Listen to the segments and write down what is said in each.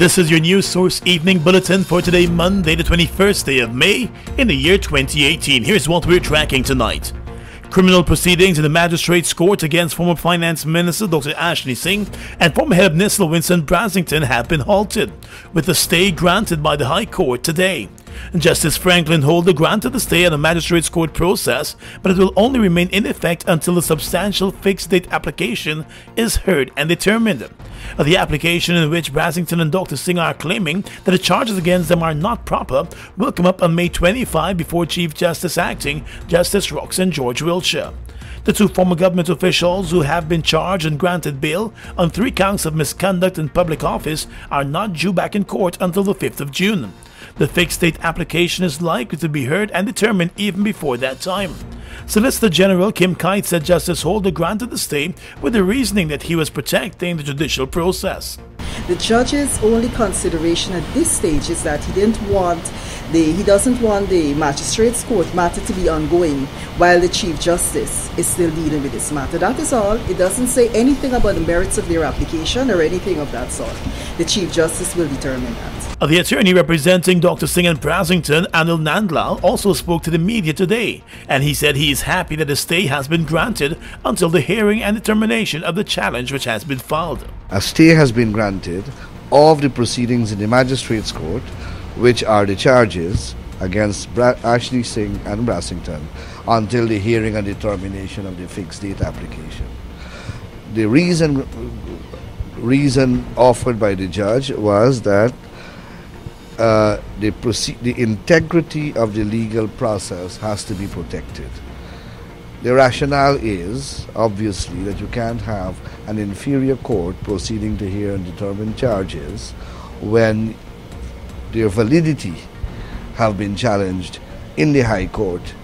This is your News Source Evening Bulletin for today, Monday, the 21st day of May in the year 2018. Here's what we're tracking tonight. Criminal proceedings in the Magistrates Court against former Finance Minister Dr. Ashley Singh and former head of NISL Singh and Brassington have been halted, with a stay granted by the High Court today. Justice Franklin Holder granted the stay on the Magistrates Court process, but it will only remain in effect until the substantial fixed date application is heard and determined. The application, in which Brassington and Dr. Singh are claiming that the charges against them are not proper, will come up on May 25 before Chief Justice Acting Justice Roxanne George Wiltshire. The two former government officials who have been charged and granted bail on 3 counts of misconduct in public office are not due back in court until the 5th of June. The fixed date application is likely to be heard and determined even before that time. Solicitor General Kim Kite said Justice Holder granted the stay with the reasoning that he was protecting the judicial process. The judge's only consideration at this stage is that he doesn't want the Magistrates Court matter to be ongoing while the Chief Justice is still dealing with this matter. That is all. It doesn't say anything about the merits of their application or anything of that sort. The Chief Justice will determine that. The attorney representing Dr. Singh and Brassington, Anil Nandlal, also spoke to the media today, and he said he is happy that the stay has been granted until the hearing and determination of the challenge which has been filed. A stay has been granted of the proceedings in the Magistrates Court, which are the charges against Ashley Singh and Brassington, until the hearing and determination of the fixed date application. The reason offered by the judge was that the integrity of the legal process has to be protected. The rationale is, obviously, that you can't have an inferior court proceeding to hear and determine charges when their validity have been challenged in the High Court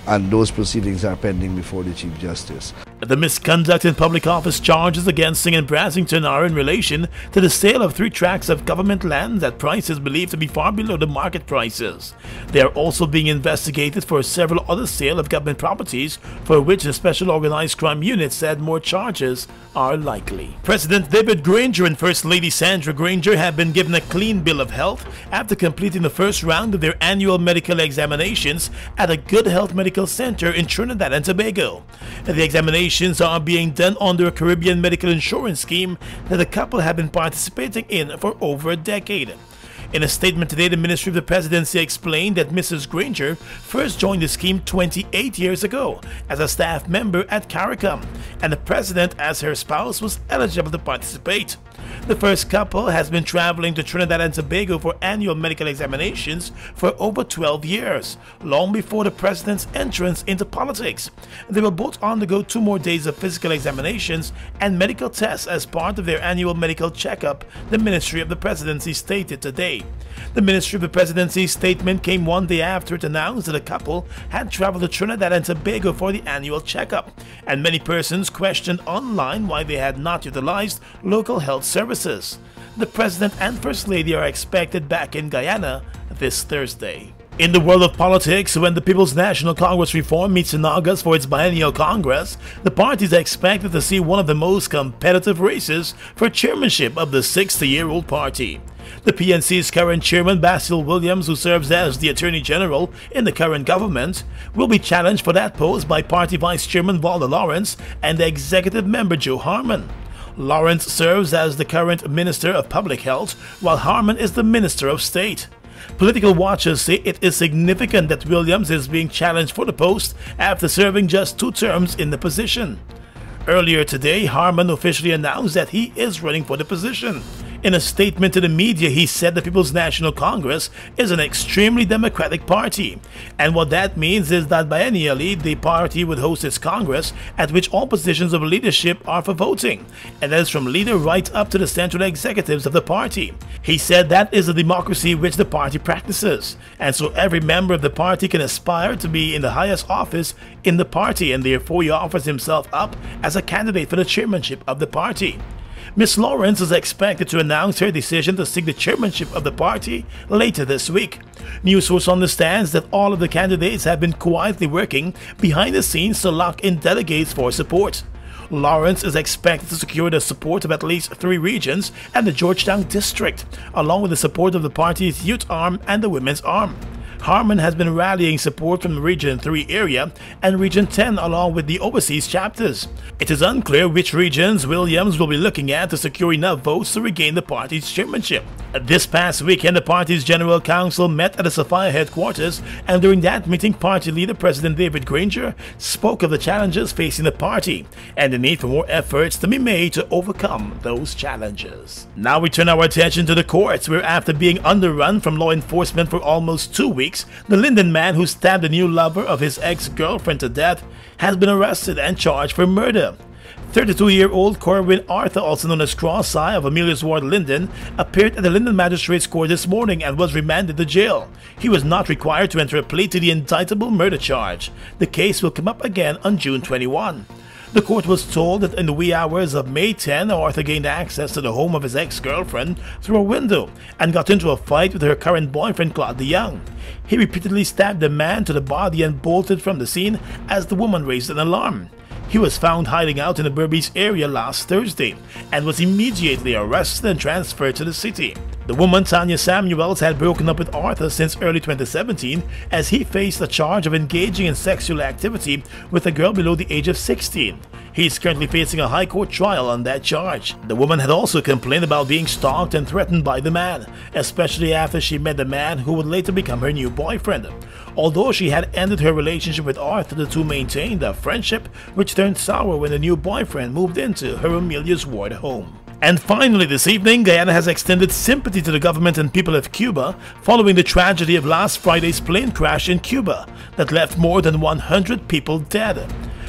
and those proceedings are pending before the Chief Justice. The misconduct in public office charges against Singh and Brassington are in relation to the sale of 3 tracts of government land at prices believed to be far below the market prices. They are also being investigated for several other sales of government properties for which the Special Organized Crime Unit said more charges are likely. President David Granger and First Lady Sandra Granger have been given a clean bill of health after completing the first round of their annual medical examinations at a Good Health Medical Center in Trinidad and Tobago. The examinations are being done under a Caribbean medical insurance scheme that the couple have been participating in for over a decade. In a statement today, the Ministry of the Presidency explained that Mrs. Granger first joined the scheme 28 years ago as a staff member at CARICOM, and the President, as her spouse, was eligible to participate. The first couple has been traveling to Trinidad and Tobago for annual medical examinations for over 12 years, long before the President's entrance into politics. They will both undergo 2 more days of physical examinations and medical tests as part of their annual medical checkup, the Ministry of the Presidency stated today. The Ministry of the Presidency's statement came 1 day after it announced that the couple had traveled to Trinidad and Tobago for the annual checkup, and many persons questioned online why they had not utilized local health services. The President and First Lady are expected back in Guyana this Thursday. In the world of politics, when the People's National Congress Reform meets in August for its biennial Congress, the parties are expected to see one of the most competitive races for chairmanship of the 60-year-old party. The PNC's current chairman, Basil Williams, who serves as the Attorney General in the current government, will be challenged for that post by Party Vice Chairman Walter Lawrence and the Executive Member Joe Harmon. Lawrence serves as the current Minister of Public Health, while Harmon is the Minister of State. Political watchers say it is significant that Williams is being challenged for the post after serving just 2 terms in the position. Earlier today, Harmon officially announced that he is running for the position. In a statement to the media, he said the People's National Congress is an extremely democratic party, and what that means is that biennially the party would host its Congress at which all positions of leadership are for voting, and that is from leader right up to the central executives of the party. He said that is a democracy which the party practices, and so every member of the party can aspire to be in the highest office in the party, and therefore he offers himself up as a candidate for the chairmanship of the party. Ms. Lawrence is expected to announce her decision to seek the chairmanship of the party later this week. News Source understands that all of the candidates have been quietly working behind the scenes to lock in delegates for support. Lawrence is expected to secure the support of at least 3 regions and the Georgetown district, along with the support of the party's youth arm and the women's arm. Harmon has been rallying support from the Region 3 area and Region 10 along with the overseas chapters. It is unclear which regions Williams will be looking at to secure enough votes to regain the party's chairmanship. This past weekend, the party's General Council met at the Sophia headquarters, and during that meeting, party leader President David Granger spoke of the challenges facing the party and the need for more efforts to be made to overcome those challenges. Now we turn our attention to the courts, where after being underrun from law enforcement for almost 2 weeks, the Linden man who stabbed the new lover of his ex-girlfriend to death has been arrested and charged for murder. 32-year-old Corwin Arthur, also known as Cross-Eye of Amelia's Ward, Linden, appeared at the Linden Magistrates Court this morning and was remanded to jail. He was not required to enter a plea to the indictable murder charge. The case will come up again on June 21. The court was told that in the wee hours of May 10, Arthur gained access to the home of his ex-girlfriend through a window and got into a fight with her current boyfriend, Claude DeYoung. He repeatedly stabbed the man to the body and bolted from the scene as the woman raised an alarm. He was found hiding out in the Berbice area last Thursday and was immediately arrested and transferred to the city. The woman, Tanya Samuels, had broken up with Arthur since early 2017 as he faced a charge of engaging in sexual activity with a girl below the age of 16. He is currently facing a high court trial on that charge. The woman had also complained about being stalked and threatened by the man, especially after she met the man who would later become her new boyfriend. Although she had ended her relationship with Arthur, the two maintained a friendship which turned sour when the new boyfriend moved into her Amelia's Ward home. And finally this evening, Guyana has extended sympathy to the government and people of Cuba following the tragedy of last Friday's plane crash in Cuba that left more than 100 people dead.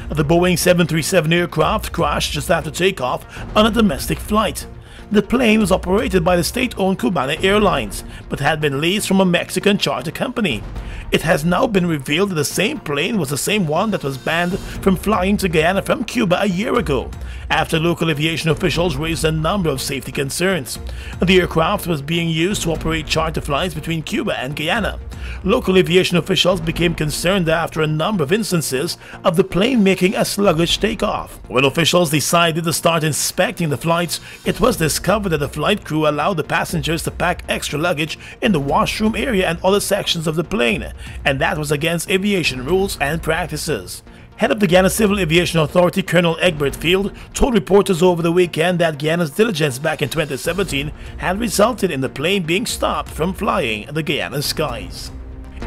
The Boeing 737 aircraft crashed just after takeoff on a domestic flight. The plane was operated by the state-owned Cubana Airlines, but had been leased from a Mexican charter company. It has now been revealed that the same plane was the same one that was banned from flying to Guyana from Cuba a year ago, after local aviation officials raised a number of safety concerns. The aircraft was being used to operate charter flights between Cuba and Guyana. Local aviation officials became concerned after a number of instances of the plane making a sluggish takeoff. When officials decided to start inspecting the flights, it was discovered that the flight crew allowed the passengers to pack extra luggage in the washroom area and other sections of the plane, and that was against aviation rules and practices. Head of the Guyana Civil Aviation Authority, Colonel Egbert Field, told reporters over the weekend that Guyana's diligence back in 2017 had resulted in the plane being stopped from flying the Guyana skies.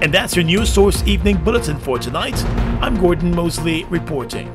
And that's your News Source Evening Bulletin for tonight. I'm Gordon Mosley reporting.